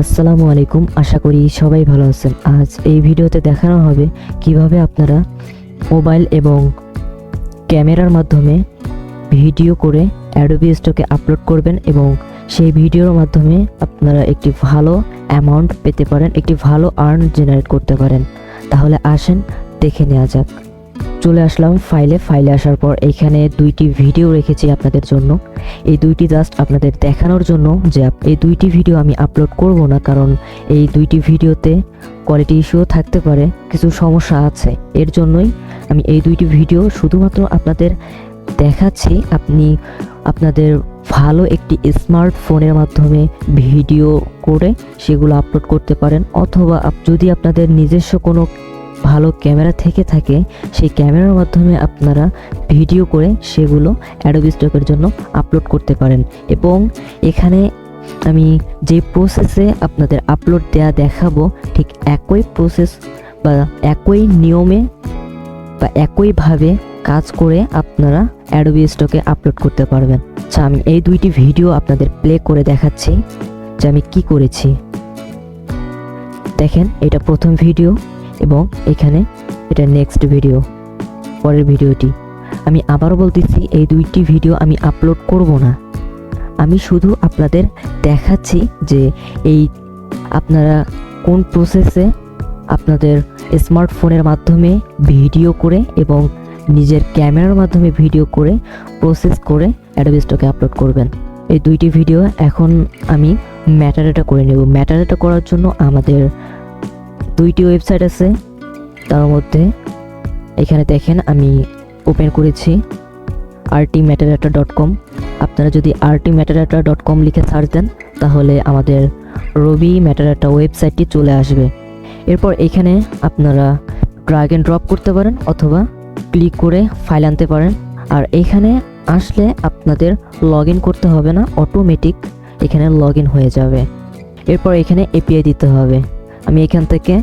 আসসালামু আলাইকুম, আশা করি সবাই ভালো আছেন। আজ এই ভিডিওতে দেখানো হবে কিভাবে আপনারা মোবাইল এবং ক্যামেরার মাধ্যমে ভিডিও করে অ্যাডোবি স্টকে আপলোড করবেন এবং সেই ভিডিওর মাধ্যমে আপনারা একটি ভালো অ্যামাউন্ট পেতে পারেন, একটি ভালো আর্ন জেনারেট করতে পারেন। তাহলে আসেন দেখে নেওয়া যাক। চলে আসলাম ফাইলে আসার পর এখানে দুইটি ভিডিও রেখেছি আপনাদের জন্য। এই দুইটি জাস্ট আপনাদের দেখানোর জন্য যে এই দুইটি ভিডিও আমি আপলোড করব না, কারণ এই দুইটি ভিডিওতে কোয়ালিটি ইস্যুও থাকতে পারে, কিছু সমস্যা আছে। এর জন্যই আমি এই দুইটি ভিডিও শুধুমাত্র আপনাদের দেখাচ্ছি। আপনি আপনাদের ভালো একটি স্মার্টফোনের মাধ্যমে ভিডিও করে সেগুলো আপলোড করতে পারেন, অথবা যদি আপনাদের নিজস্ব কোনো ভালো ক্যামেরা থেকে থাকে সেই ক্যামেরার মাধ্যমে আপনারা ভিডিও করে সেগুলো অ্যাডোবি স্টকের জন্য আপলোড করতে পারেন। এবং এখানে আমি যে প্রসেসে আপনাদের আপলোড দেয়া দেখাবো ঠিক একই প্রসেস বা একই নিয়মে বা একইভাবে কাজ করে আপনারা অ্যাডোবি স্টকে আপলোড করতে পারবেন। আচ্ছা, আমি এই দুইটি ভিডিও আপনাদের প্লে করে দেখাচ্ছি যে আমি কি করেছি। দেখেন, এটা প্রথম ভিডিও এবং এখানে এটা নেক্সট ভিডিও, পরের ভিডিওটি। আমি আবারও বলতেছি, এই দুইটি ভিডিও আমি আপলোড করব না। আমি শুধু আপনাদের দেখাচ্ছি যে এই আপনারা কোন প্রসেসে আপনাদের স্মার্টফোনের মাধ্যমে ভিডিও করে এবং নিজের ক্যামেরার মাধ্যমে ভিডিও করে প্রসেস করে অ্যাডোবি স্টকে আপলোড করবেন। এই দুইটি ভিডিও এখন আমি ম্যাটাডাটা করে নেব। ম্যাটাডাটা করার জন্য আমাদের দুইটি ওয়েবসাইট আছে, তার মধ্যে এখানে দেখেন আমি ওপেন করেছি rtmetadata.com। আপনারা যদি rtmetadata.com লিখে সার্চ দেন তাহলে আমাদের রবি মেটাডাটা ওয়েবসাইটটি চলে আসবে। এরপর এখানে আপনারা ড্র্যাগ এন্ড ড্রপ করতে পারেন অথবা ক্লিক করে ফাইল আনতে পারেন। আর এখানে আসলে আপনাদের লগ ইন করতে হবে না, অটোমেটিক এখানে লগ ইন হয়ে যাবে। এরপর এখানে এপিআই দিতে হবে। আমি এখান থেকে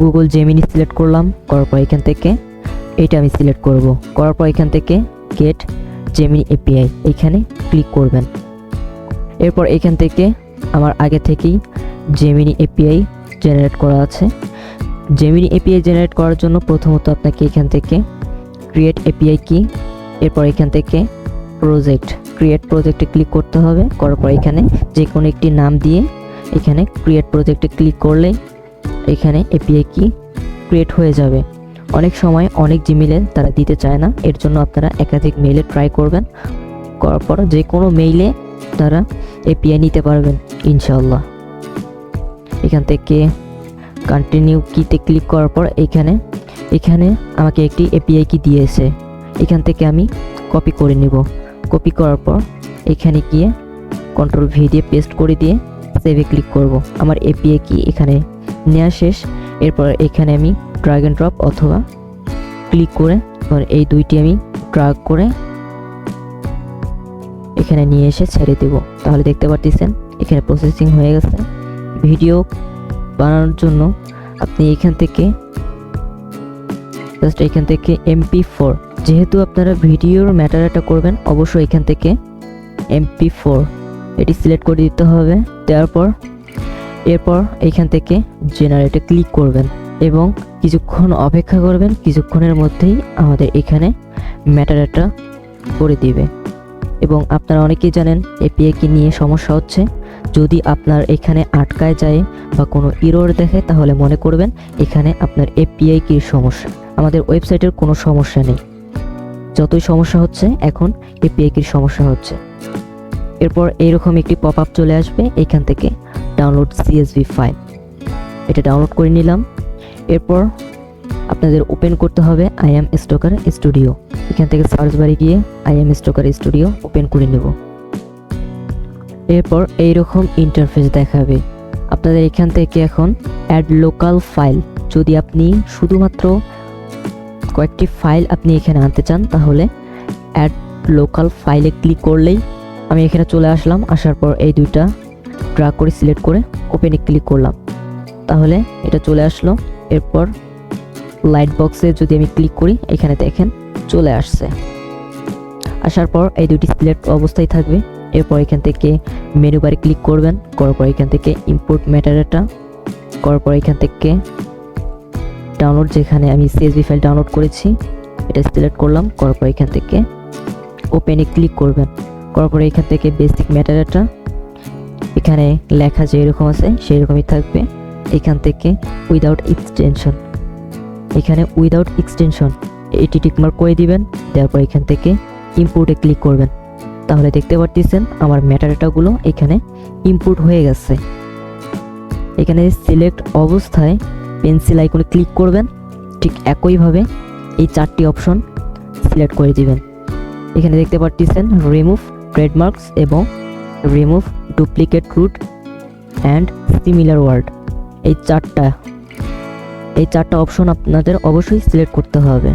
গুগল জেমিনি সিলেক্ট করলাম, করার পর এখান থেকে এটা আমি সিলেক্ট করব। করার পর এখান থেকে গেট জেমিনি এপিআই এখানে ক্লিক করবেন। এরপর এখান থেকে আমার আগে থেকেই জেমিনি এপিআই জেনারেট করা আছে। জেমিনি এপিআই জেনারেট করার জন্য প্রথমত আপনাকে এখান থেকে ক্রিয়েট এপিআই কি, এরপর এখান থেকে ক্রিয়েট প্রজেক্টে ক্লিক করতে হবে। করার পর এখানে যে কোনো একটি নাম দিয়ে এখানে ক্রিয়েট প্রজেক্টে ক্লিক করলেই এখানে এপিআই কি ক্রিয়েট হয়ে যাবে। অনেক সময় অনেক জিমেলে তারা দিতে চায় না, এর জন্য আপনারা একাধিক মেইলে ট্রাই করবেন। করার পর যে কোনো মেইলে তারা এপিআই নিতে পারবেন ইনশাআল্লাহ। এখান থেকে কন্টিনিউ কিতে ক্লিক করার পর এখানে আমাকে একটি এপিআই কি দিয়েছে, এখান থেকে আমি কপি করে নেব। কপি করার পর এখানে গিয়ে কন্ট্রোল ভি দিয়ে পেস্ট করে দিয়ে সেভে ক্লিক করব। আমার এপিআই কি এখানে নেওয়া শেষ। এরপর এখানে আমি ড্র্যাগ এন্ড ড্রপ অথবা ক্লিক করে এই দুইটি আমি ড্র্যাগ করে এখানে নিয়ে এসে ছেড়ে দেব। তাহলে দেখতে পাচ্ছেন এখানে প্রসেসিং হয়ে গেছে। ভিডিও বানানোর জন্য আপনি এখান থেকে MP4, যেহেতু আপনারা ভিডিওর ম্যাটাডাটা করবেন অবশ্যই এখান থেকে MP4 এটি সিলেক্ট করে দিতে হবে। দেওয়ার পর এরপর এখান থেকে জেনারেটে ক্লিক করবেন এবং কিছুক্ষণ অপেক্ষা করবেন। কিছুক্ষণের মধ্যেই আমাদের এখানে ম্যাটাডাটা করে দিবে। এবং আপনারা অনেকেই জানেন এপিআই কি নিয়ে সমস্যা হচ্ছে। যদি আপনার এখানে আটকায় যায় বা কোনো এরর দেখে তাহলে মনে করবেন এখানে আপনার এপিআই কির সমস্যা। আমাদের ওয়েবসাইটের কোনো সমস্যা নেই, যতই সমস্যা হচ্ছে এখন এপিআই কির সমস্যা হচ্ছে। এরপর এইরকম একটি পপ আপ চলে আসবে, এখান থেকে ডাউনলোড CSV ফাইল, এটা ডাউনলোড করে নিলাম। এরপর আপনাদের ওপেন করতে হবে IM স্টকার স্টুডিও। এখান থেকে সার্চ বারে গিয়ে IM স্টকার স্টুডিও ওপেন করে নেব। এরপর এইরকম ইন্টারফেস দেখাবে। আপনাদের এখান থেকে এখন অ্যাড লোকাল ফাইল, যদি আপনি শুধুমাত্র কয়েকটি ফাইল আপনি এখানে আনতে চান তাহলে অ্যাড লোকাল ফাইলে ক্লিক করলেই আমি এখানে চলে আসলাম। আসার পর এই দুইটা ড্র্যাগ করে সিলেক্ট করে ওপেনে ক্লিক করলাম, তাহলে এটা চলে আসলো। এরপর লাইট বক্সে যদি আমি ক্লিক করি এখানে দেখেন চলে আসছে। আসার পর এই দুটি সিলেক্ট অবস্থায় থাকবে। এরপর এখান থেকে মেনু বারে ক্লিক করবেন, করার পর এখান থেকে ইম্পোর্ট মেটাডাটা, করার পর এখান থেকে ডাউনলোড, যেখানে আমি CSV ফাইল ডাউনলোড করেছি এটা সিলেক্ট করলাম, করার পর এখান থেকে ওপেনে ক্লিক করবেন, করার পর এখান থেকে বেসিক মেটাডাটা, এখানে লেখা যেরকম আছে সেই রকমই থাকবে। এখান থেকে উইদাউট এক্সটেনশন, এখানে উইদাউট এক্সটেনশন এটি টিকমার্ক করে দিবেন, দেওয়ার পর এখান থেকে ইম্পোর্টে ক্লিক করবেন। তাহলে দেখতে পাচ্ছেন আমার মেটাডাটাগুলো এখানে ইম্পোর্ট হয়ে গেছে। এখানে সিলেক্ট অবস্থায় পেন্সিল আইকনে ক্লিক করবেন, ঠিক একইভাবে এই 4টি অপশন সিলেক্ট করে দিবেন। এখানে দেখতে পাচ্ছেন রিমুভ ট্রেডমার্কস এবং remove duplicate root and similar word, এই চারটা অপশন আপনাদের অবশ্যই সিলেক্ট করতে হবে।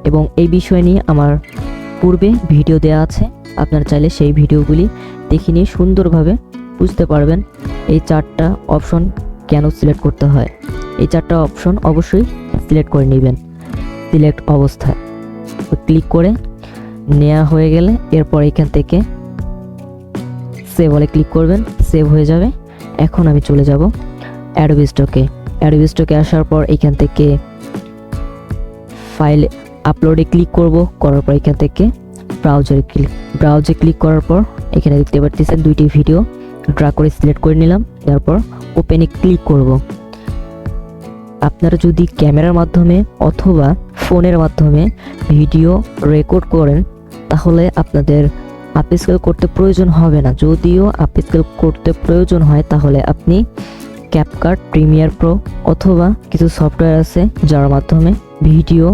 এবং এই বিষয় নিয়ে আমার পূর্বে ভিডিও দেওয়া আছে, আপনারা চাইলে সেই ভিডিওগুলি দেখে নিয়ে সুন্দরভাবে বুঝতে পারবেন এই 4টা অপশন কেন সিলেক্ট করতে হয়। এই 4টা অপশন অবশ্যই সিলেক্ট করে নেবেন সিলেক্ট অবস্থায়। ক্লিক করে নেওয়া হয়ে গেলে এরপর এখান থেকে সেভ বলে ক্লিক করবেন, সেভ হয়ে যাবে। এখন আমি চলে যাব অ্যাডোবি স্টকে। অ্যাডোবি স্টকে আসার পর এখান থেকে ফাইল আপলোডে ক্লিক করব, করার পর এখান থেকে ব্রাউজে ক্লিক করার পর এখানে দেখতে পাচ্ছেন 2টি ভিডিও ড্র্যাগ করে সিলেক্ট করে নিলাম, তারপর ওপেনে ক্লিক করব। আপনারা যদি ক্যামেরার মাধ্যমে অথবা ফোনের মাধ্যমে ভিডিও রেকর্ড করেন তাহলে আপনাদের আপস্কেল করতে প্রয়োজন হবে না। যদিও আপস্কেল করতে প্রয়োজন হয় তাহলে আপনি ক্যাপকাট, প্রিমিয়ার প্রো অথবা কিছু সফটওয়্যার আছে যার মাধ্যমে ভিডিও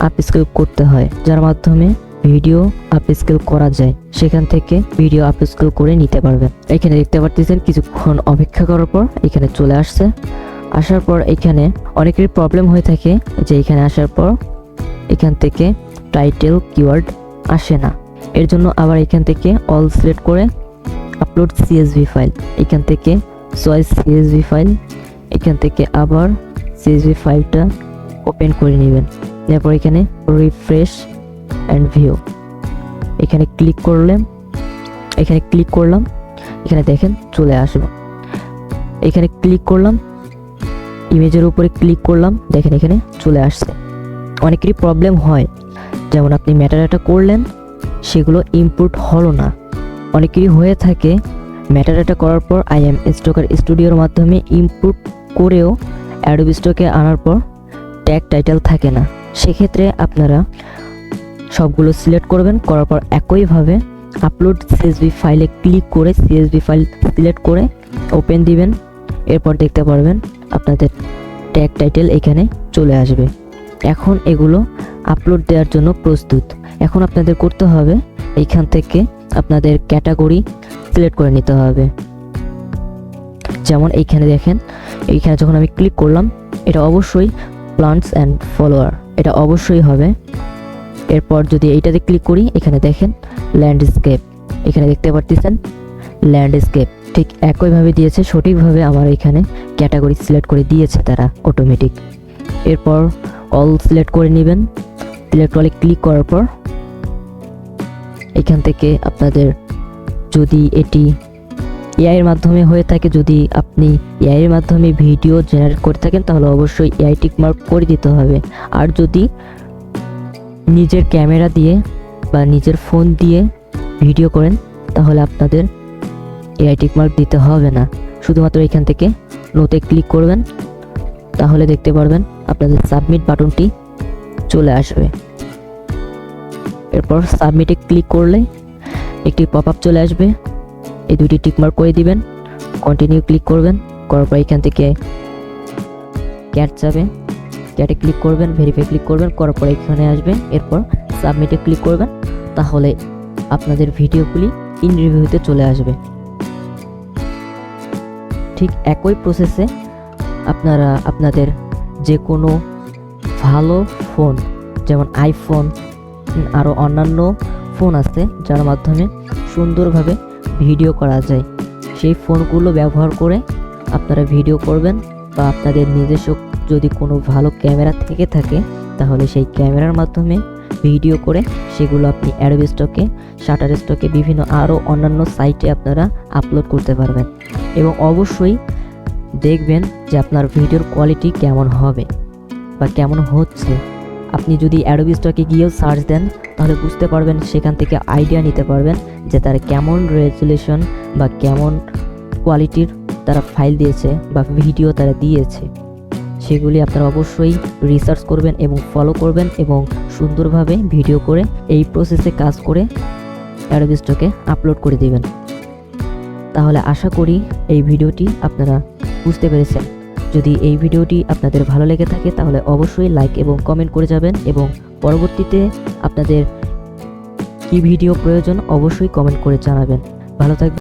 আপস্কেল করতে হয়, যার মাধ্যমে ভিডিও আপস্কেল করা যায়, সেখান থেকে ভিডিও আপস্কেল করে নিতে পারবেন। এখানে দেখতে পাচ্ছেন কিছুক্ষণ অপেক্ষা করার পর এখানে চলে আসছে। আসার পর এখানে অনেকেরই প্রবলেম হয়ে থাকে যে এখানে আসার পর এখান থেকে টাইটেল কিওয়ার্ড আসে না। এর জন্য আবার এখান থেকে অল সিলেক্ট করে আপলোড CSV ফাইল, এখান থেকে চয়েস CSV ফাইল, এখান থেকে আবার CSV ফাইলটা ওপেন করে নেবেন। তারপর এখানে রিফ্রেশ অ্যান্ড ভিউ, এখানে ক্লিক করলাম, এখানে দেখেন চলে আসবে। এখানে ক্লিক করলাম, ইমেজের উপরে ক্লিক করলাম, দেখেন এখানে চলে আসছে। অনেকেরই প্রবলেম হয়, যেমন আপনি মেটাডাটা করলেন সেগুলো ইম্পোর্ট হলো না। অনেকেরই হয়ে থাকে মেটাডাটা করার পর IM স্টকার স্টুডিওর মাধ্যমে ইম্পোর্ট করেও অ্যাডোবি স্টকে আনার পর ট্যাগ টাইটেল থাকে না। সেক্ষেত্রে আপনারা সবগুলো সিলেক্ট করবেন, করার পর একইভাবে আপলোড CSV ফাইলে ক্লিক করে CSV ফাইল সিলেক্ট করে ওপেন দিবেন। এরপর দেখতে পারবেন আপনাদের ট্যাগ টাইটেল এখানে চলে আসবে। এখন এগুলো আপলোড দেওয়ার জন্য প্রস্তুত। এখন আপনাদের করতে হবে এইখান থেকে আপনাদের ক্যাটাগরি সিলেক্ট করে নিতে হবে। যেমন এইখানে দেখেন, এইখানে যখন আমি ক্লিক করলাম এটা অবশ্যই প্লান্টস অ্যান্ড ফলোয়ার, এটা অবশ্যই হবে। এরপর যদি এইটাতে ক্লিক করি এখানে দেখেন ল্যান্ডস্কেপ, এখানে দেখতে পাচ্ছেন ল্যান্ডস্কেপ ঠিক একইভাবে দিয়েছে, সঠিকভাবে আমার এখানে ক্যাটাগরি সিলেক্ট করে দিয়েছে তারা অটোমেটিক। এরপর অল সিলেক্ট করে নেবেন, সিলেক্ট অলে ক্লিক করার পর এখান থেকে আপনাদের যদি এটি AI এর মাধ্যমে হয়ে থাকে, যদি আপনি AI এর মাধ্যমে ভিডিও জেনারেট করে থাকেন তাহলে অবশ্যই AI টিক মার্ক করে দিতে হবে। আর যদি নিজের ক্যামেরা দিয়ে বা নিজের ফোন দিয়ে ভিডিও করেন তাহলে আপনাদের AI টিক মার্ক দিতে হবে না, শুধুমাত্র এখান থেকে নোতে ক্লিক করবেন, তাহলে দেখতে পারবেন আপনাদের সাবমিট বাটনটি চলে আসবে। এরপর সাবমিটে ক্লিক করলে একটি পপআপ চলে আসবে, এই 2টি টিকমার্ক করে দিবেন, কন্টিনিউ ক্লিক করবেন, করার পর এখান থেকে ক্যাট যাবে, ক্যাটে ক্লিক করবেন, ভেরিফাই ক্লিক করবেন, করার পর এখানে আসবে। এরপর সাবমিটে ক্লিক করবেন, তাহলে আপনাদের ভিডিওগুলি ইন রিভিউতে চলে আসবে। ঠিক একই প্রসেসে আপনারা আপনাদের যে কোনো ভালো ফোন, যেমন আইফোন, আরও অন্যান্য ফোন আছে যার মাধ্যমে সুন্দরভাবে ভিডিও করা যায়, সেই ফোনগুলো ব্যবহার করে আপনারা ভিডিও করবেন। বা আপনাদের নিজস্ব যদি কোনো ভালো ক্যামেরা থেকে থাকে তাহলে সেই ক্যামেরার মাধ্যমে ভিডিও করে সেগুলো আপনি অ্যাডোবি স্টকে, শাটারস্টকে, বিভিন্ন আরও অন্যান্য সাইটে আপনারা আপলোড করতে পারবেন। এবং অবশ্যই দেখবেন যে আপনার ভিডিওর কোয়ালিটি কেমন হবে বা কেমন হচ্ছে। আপনি যদি অ্যাডোবি স্টকে গিয়েও সার্চ দেন তাহলে বুঝতে পারবেন, সেখান থেকে আইডিয়া নিতে পারবেন যে তারা কেমন রেজুলেশন বা কেমন কোয়ালিটির তারা ফাইল দিয়েছে বা ভিডিও তারা দিয়েছে। সেগুলি আপনারা অবশ্যই রিসার্চ করবেন এবং ফলো করবেন এবং সুন্দরভাবে ভিডিও করে এই প্রসেসে কাজ করে অ্যাডোবি স্টকে আপলোড করে দিবেন। তাহলে আশা করি এই ভিডিওটি আপনারা বুঝতে পেরেছেন। যদি এই ভিডিওটি আপনাদের ভালো লেগে থাকে তাহলে অবশ্যই লাইক এবং কমেন্ট করে যাবেন এবং পরবর্তীতে আপনাদের কী ভিডিও প্রয়োজন অবশ্যই কমেন্ট করে জানাবেন। ভালো থাকবেন।